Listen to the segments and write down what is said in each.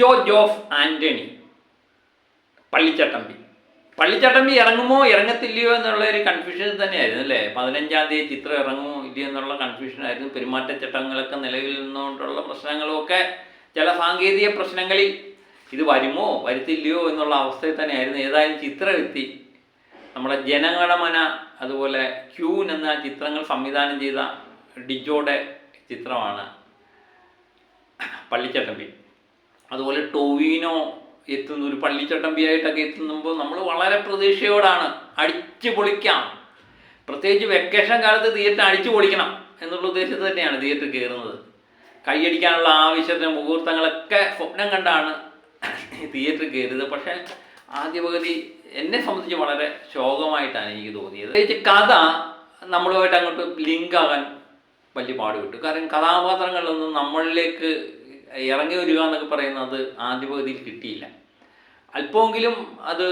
ലിജോ ജോസ് ആൻ്റണി പള്ളിച്ചട്ടമ്പി. പള്ളിച്ചട്ടമ്പി ഇറങ്ങുമോ ഇറങ്ങത്തില്ലയോ എന്നുള്ള ഒരു കൺഫ്യൂഷൻ തന്നെയായിരുന്നു അല്ലേ. 15-ാം തീയതി ചിത്രം ഇറങ്ങുമോ ഇല്ലയോ എന്നുള്ള കൺഫ്യൂഷനായിരുന്നു. പെരുമാറ്റച്ചട്ടങ്ങളൊക്കെ നിലവിൽ നിന്നുകൊണ്ടുള്ള പ്രശ്നങ്ങളുമൊക്കെ ചില സാങ്കേതിക പ്രശ്നങ്ങളിൽ ഇത് വരുമോ വരുത്തില്ലയോ എന്നുള്ള അവസ്ഥയിൽ തന്നെയായിരുന്നു. ഏതായാലും ചിത്രം എത്തി. നമ്മുടെ ജനഗണമന അതുപോലെ ക്യൂൻ എന്ന ചിത്രങ്ങൾ സംവിധാനം ചെയ്ത ഡിജോയുടെ ചിത്രമാണ് പള്ളിച്ചട്ടമ്പി. അതുപോലെ ടൊവിനോ എത്തുന്ന ഒരു പള്ളിച്ചട്ടമ്പിയായിട്ടൊക്കെ എത്തുമ്പോൾ നമ്മൾ വളരെ പ്രതീക്ഷയോടാണ്. അടിച്ചു പൊളിക്കാം, പ്രത്യേകിച്ച് വെക്കേഷൻ കാലത്ത് തിയേറ്റർ അടിച്ചു പൊളിക്കണം എന്നുള്ള ഉദ്ദേശത്തിൽ തന്നെയാണ് തിയേറ്റർ കയറുന്നത്. കൈയടിക്കാനുള്ള ആവശ്യത്തിന് മുഹൂർത്തങ്ങളൊക്കെ സ്വപ്നം കണ്ടാണ് തിയേറ്റർ കയറിയത്. പക്ഷേ ആദ്യ പകുതി എന്നെ സംബന്ധിച്ച് വളരെ ശോകമായിട്ടാണ് എനിക്ക് തോന്നിയത്. പ്രത്യേകിച്ച് കഥ നമ്മളുമായിട്ട് അങ്ങോട്ട് ലിങ്കാകാൻ വലിയ പാടുപെട്ടു. കാരണം കഥാപാത്രങ്ങളിലൊന്നും നമ്മളിലേക്ക് ഇറങ്ങി വരിക എന്നൊക്കെ പറയുന്നത് ആദ്യ പകുതിയിൽ കിട്ടിയില്ല. അല്പമെങ്കിലും അത്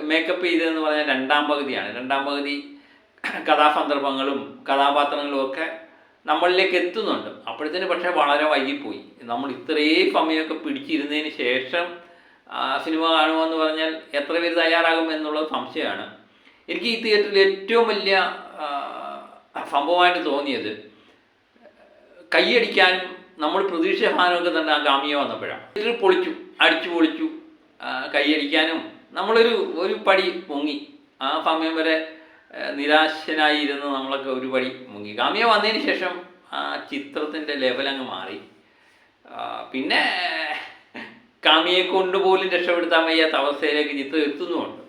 മേക്കപ്പ് ചെയ്തതെന്ന് പറഞ്ഞാൽ രണ്ടാം പകുതിയാണ്. രണ്ടാം പകുതി കഥാസന്ദർഭങ്ങളും കഥാപാത്രങ്ങളും ഒക്കെ നമ്മളിലേക്ക് എത്തുന്നുണ്ട്. അപ്പോഴത്തേന് പക്ഷേ വളരെ വൈകിപ്പോയി. നമ്മൾ ഇത്രയും സമയമൊക്കെ പിടിച്ചിരുന്നതിന് ശേഷം സിനിമ കാണുമെന്ന് പറഞ്ഞാൽ എത്ര പേര് തയ്യാറാകും എന്നുള്ളത് സംശയമാണ്. എനിക്ക് ഈ തിയേറ്ററിൽ ഏറ്റവും വലിയ സംഭവമായിട്ട് തോന്നിയത് കൈയടിക്കാനും നമ്മൾ പ്രതീക്ഷ സാധനമൊക്കെ തന്നെ ആ ഗാമിയ വന്നപ്പോഴാണ്. തിയേറ്റർ പൊളിച്ചു, അടിച്ചു പൊളിച്ചു. കൈയടിക്കാനും നമ്മളൊരു പടി മുങ്ങി. ആ സമയം വരെ നിരാശനായിരുന്ന് നമ്മളൊക്കെ ഒരു പടി മുങ്ങി. ഗാമിയ വന്നതിന് ശേഷം ആ ചിത്രത്തിൻ്റെ ലെവലങ്ങ് മാറി. പിന്നെ കാമിയെ കൊണ്ടുപോലും രക്ഷപ്പെടുത്താൻ വയ്യാത്ത അവസ്ഥയിലേക്ക് ചിത്രം എത്തുന്നുമുണ്ട്.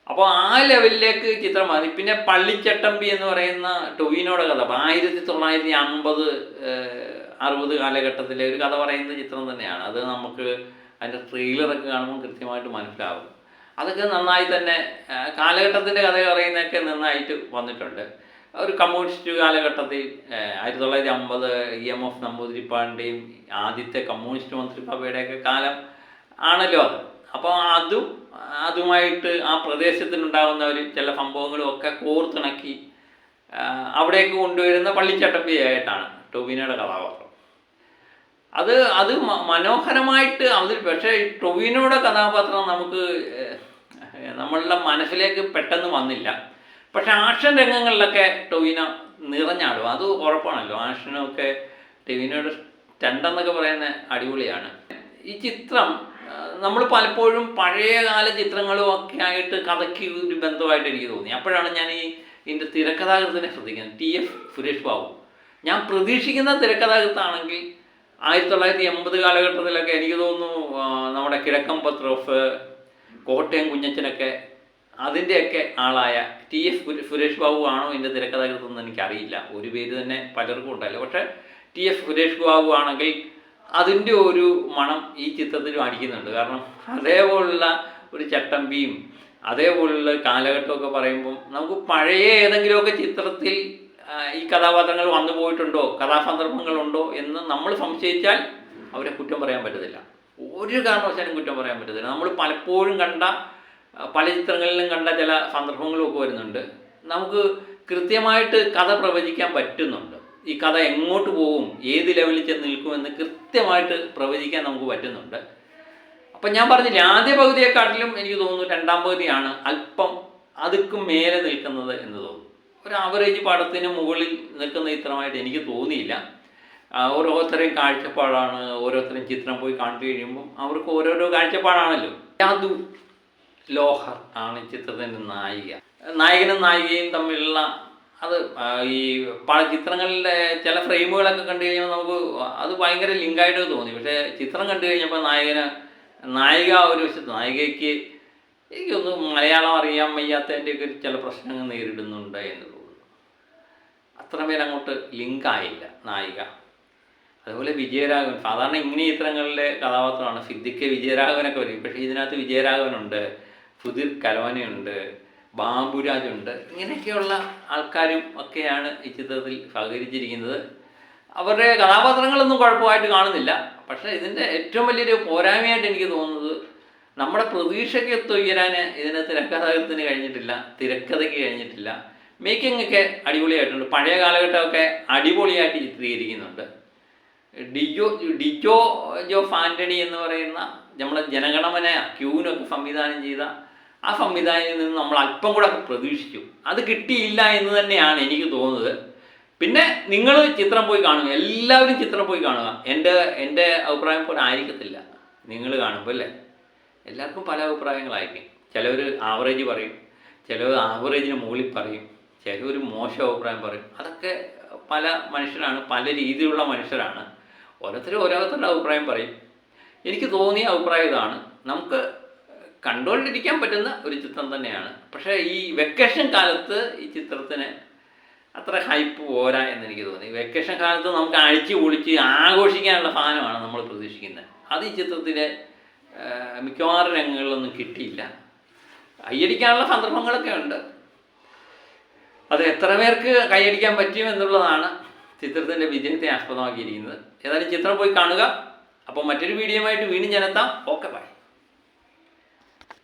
അപ്പോൾ ആ ലെവലിലേക്ക് ചിത്രം മാറി. പിന്നെ പള്ളിച്ചട്ടമ്പി എന്ന് പറയുന്ന ടൊവിനോയുടെ കഥ 1950-60 കാലഘട്ടത്തിലെ ഒരു കഥ പറയുന്ന ചിത്രം തന്നെയാണ്. അത് നമുക്ക് അതിൻ്റെ ട്രെയിലറൊക്കെ കാണുമ്പോൾ കൃത്യമായിട്ട് മനസ്സിലാവും. അതൊക്കെ നന്നായി തന്നെ കാലഘട്ടത്തിൻ്റെ കഥ പറയുന്നതൊക്കെ നന്നായിട്ട് വന്നിട്ടുണ്ട്. ഒരു കമ്മ്യൂണിസ്റ്റ് കാലഘട്ടത്തിൽ 1950 EMF നമ്പൂതിരിപ്പാടിൻ്റെയും ആദ്യത്തെ കമ്മ്യൂണിസ്റ്റ് മന്ത്രിസഭയുടെയൊക്കെ കാലം ആണല്ലോ അത്. അപ്പോൾ അതുമായിട്ട് ആ പ്രദേശത്തിനുണ്ടാകുന്ന ഒരു ചില സംഭവങ്ങളും ഒക്കെ കോർത്തിണക്കി അവിടേക്ക് കൊണ്ടുവരുന്ന പള്ളിച്ചട്ടമ്പിയായിട്ടാണ് ടൊവിനോയുടെ കഥാപാത്രം. അത് മനോഹരമായിട്ട് പക്ഷേ ടൊവിനോയുടെ കഥാപാത്രം നമുക്ക് നമ്മളുടെ മനസ്സിലേക്ക് പെട്ടെന്ന് വന്നില്ല. പക്ഷെ ആക്ഷൻ രംഗങ്ങളിലൊക്കെ ടൊവിനോ നിറഞ്ഞാടും, അത് ഉറപ്പാണല്ലോ. ആക്ഷനൊക്കെ ടൊവിനോയുടെ സ്റ്റണ്ടെന്നൊക്കെ പറയുന്ന അടിപൊളിയാണ്. ഈ ചിത്രം നമ്മൾ പലപ്പോഴും പഴയകാല ചിത്രങ്ങളും ഒക്കെ ആയിട്ട് കഥയ്ക്ക് ഒരു ബന്ധമായിട്ട് എനിക്ക് തോന്നി. അപ്പോഴാണ് ഞാൻ ഇതിൻ്റെ തിരക്കഥാകൃത്തിനെ ശ്രദ്ധിക്കുന്നത്. TF സുരേഷ് ബാബു. ഞാൻ പ്രതീക്ഷിക്കുന്ന തിരക്കഥാകൃത്താണെങ്കിൽ 1980 കാലഘട്ടത്തിലൊക്കെ എനിക്ക് തോന്നുന്നു നമ്മുടെ കിഴക്കൻ പത്രോഫ്, കോട്ടയം കുഞ്ഞച്ചനൊക്കെ അതിൻ്റെയൊക്കെ ആളായ TF സുരേഷ് ബാബു ആണോ എൻ്റെ തിരക്കഥാകൃത്തെന്ന് എനിക്കറിയില്ല. ഒരു പേര് തന്നെ പലർക്കും ഉണ്ടല്ലോ. പക്ഷേ TF സുരേഷ് ബാബു ആണെങ്കിൽ അതിൻ്റെ ഒരു മണം ഈ ചിത്രത്തിലും അടിക്കുന്നുണ്ട്. കാരണം അതേപോലുള്ള ഒരു ചട്ടമ്പിയും അതേപോലുള്ള കാലഘട്ടമൊക്കെ പറയുമ്പം നമുക്ക് പഴയ ഏതെങ്കിലുമൊക്കെ ചിത്രത്തിൽ ഈ കഥാപാത്രങ്ങൾ വന്നു പോയിട്ടുണ്ടോ, കഥാസന്ദർഭങ്ങളുണ്ടോ എന്ന് നമ്മൾ സംശയിച്ചാൽ അവരെ കുറ്റം പറയാൻ പറ്റത്തില്ല. ഒരു കാരണവശാലും കുറ്റം പറയാൻ പറ്റത്തില്ല. നമ്മൾ പലപ്പോഴും കണ്ട പല ചിത്രങ്ങളിലും കണ്ട ചില സന്ദർഭങ്ങളുമൊക്കെ വരുന്നുണ്ട്. നമുക്ക് കൃത്യമായിട്ട് കഥ പ്രവചിക്കാൻ പറ്റുന്നുണ്ട്. ഈ കഥ എങ്ങോട്ട് പോകും, ഏത് ലെവലിൽ ചെന്ന് നിൽക്കുമെന്ന് കൃത്യമായിട്ട് പ്രവചിക്കാൻ നമുക്ക് പറ്റുന്നുണ്ട്. അപ്പം ഞാൻ പറഞ്ഞില്ല, ആദ്യ പകുതിയെക്കാട്ടിലും എനിക്ക് തോന്നുന്നു രണ്ടാം പകുതിയാണ് അല്പം അതുക്കും മേലെ നിൽക്കുന്നത് എന്ന് തോന്നുന്നു. ഒരു ആവറേജ് പടത്തിന് മുകളിൽ നിൽക്കുന്ന ചിത്രമായിട്ട് എനിക്ക് തോന്നിയില്ല. ഓരോരുത്തരെയും കാഴ്ചപ്പാടാണ്. ഓരോരുത്തരും ചിത്രം പോയി കണ്ടു കഴിയുമ്പം അവർക്ക് ഓരോരോ കാഴ്ചപ്പാടാണല്ലോ. യാദു ലോഹർ ആണ് ചിത്രത്തിൻ്റെ നായകനും നായികയും തമ്മിലുള്ള അത് ഈ പല ചിത്രങ്ങളിലെ ചില ഫ്രെയിമുകളൊക്കെ കണ്ടു കഴിയുമ്പോൾ നമുക്ക് അത് ഭയങ്കര ലിങ്കായിട്ട് തോന്നി. പക്ഷേ ചിത്രം കണ്ടു കഴിഞ്ഞപ്പോൾ നായിക ഒരു വശത്ത്, നായികയ്ക്ക് എനിക്കൊന്ന് മലയാളം അറിയാൻ വയ്യാത്തതിൻ്റെയൊക്കെ ചില പ്രശ്നങ്ങൾ നേരിടുന്നുണ്ട് എന്ന് തോന്നുന്നു. അത്രമേൽ അങ്ങോട്ട് ലിങ്കായില്ല നായിക. അതുപോലെ വിജയരാഘവൻ, സാധാരണ ഇങ്ങനെ ചിത്രങ്ങളിലെ കഥാപാത്രമാണ്. സിദ്ദിഖ് വിജയരാഘവനൊക്കെ വരും. പക്ഷേ ഇതിനകത്ത് വിജയരാഘവനുണ്ട്, സുധീർ കലോനയുണ്ട്, ബാബുരാജുണ്ട്. ഇങ്ങനെയൊക്കെയുള്ള ആൾക്കാരും ഒക്കെയാണ് ഈ ചിത്രത്തിൽ സഹകരിച്ചിരിക്കുന്നത്. അവരുടെ കഥാപാത്രങ്ങളൊന്നും കുഴപ്പമായിട്ട് കാണുന്നില്ല. പക്ഷേ ഇതിൻ്റെ ഏറ്റവും വലിയൊരു പോരായ്മയായിട്ട് എനിക്ക് തോന്നുന്നത് നമ്മുടെ പ്രതീക്ഷയ്ക്ക് ഉയരാൻ ഇതിന് തിരക്കഥാകൃത്തിന് കഴിഞ്ഞിട്ടില്ല, തിരക്കഥയ്ക്ക് കഴിഞ്ഞിട്ടില്ല. മേക്കിംഗ് ഒക്കെ അടിപൊളിയായിട്ടുണ്ട്. പഴയ കാലഘട്ടമൊക്കെ അടിപൊളിയായിട്ട് ചിത്രീകരിക്കുന്നുണ്ട്. ഡിജോ ഡിജോ ജോഫ് ആൻ്റണി എന്ന് പറയുന്ന നമ്മളെ ജനഗണമന ക്യൂവിനൊക്കെ സംവിധാനം ചെയ്ത ആ സംവിധാനത്തിൽ നിന്ന് നമ്മൾ അല്പം കൂടെ പ്രതീക്ഷിച്ചു. അത് കിട്ടിയില്ല എന്ന് തന്നെയാണ് എനിക്ക് തോന്നുന്നത്. പിന്നെ നിങ്ങൾ ചിത്രം പോയി കാണുക, എല്ലാവരും ചിത്രം പോയി കാണുക. എൻ്റെ അഭിപ്രായം പോലെ ആയിരിക്കത്തില്ല നിങ്ങൾ കാണുമ്പോൾ അല്ലേ. എല്ലാവർക്കും പല അഭിപ്രായങ്ങളായിരിക്കും. ചിലവർ ആവറേജ് പറയും, ചിലവർ ആവറേജിന് മുകളിൽ പറയും, ചിലവർ മോശം അഭിപ്രായം പറയും. അതൊക്കെ പല മനുഷ്യരാണ്, പല രീതിയിലുള്ള മനുഷ്യരാണ്. ഓരോരുത്തരുടെ അഭിപ്രായം പറയും. എനിക്ക് തോന്നിയ അഭിപ്രായം ഇതാണ്. നമുക്ക് കണ്ടുകൊണ്ടിരിക്കാൻ പറ്റുന്ന ഒരു ചിത്രം തന്നെയാണ്. പക്ഷേ ഈ വെക്കേഷൻ കാലത്ത് ഈ ചിത്രത്തിന് അത്ര ഹൈപ്പ് പോരാ എന്നെനിക്ക് തോന്നി. വെക്കേഷൻ കാലത്ത് നമുക്ക് അഴിച്ച് പൊളിച്ച് ആഘോഷിക്കാനുള്ള സാധനമാണ് നമ്മൾ പ്രതീക്ഷിക്കുന്നത്. അത് ഈ ചിത്രത്തിലെ മിക്കവാറും രംഗങ്ങളിലൊന്നും കിട്ടിയില്ല. കൈയടിക്കാനുള്ള സന്ദർഭങ്ങളൊക്കെ ഉണ്ട്. അത് എത്ര പേർക്ക് കൈയടിക്കാൻ പറ്റും എന്നുള്ളതാണ് ചിത്രത്തിൻ്റെ വിജയത്തെ ആസ്പദമാക്കിയിരിക്കുന്നത്. ഏതായാലും ചിത്രം പോയി കാണുക. അപ്പോൾ മറ്റൊരു വീഡിയോയുമായിട്ട് വീണ്ടും ഞാനെത്താം. Okay, by.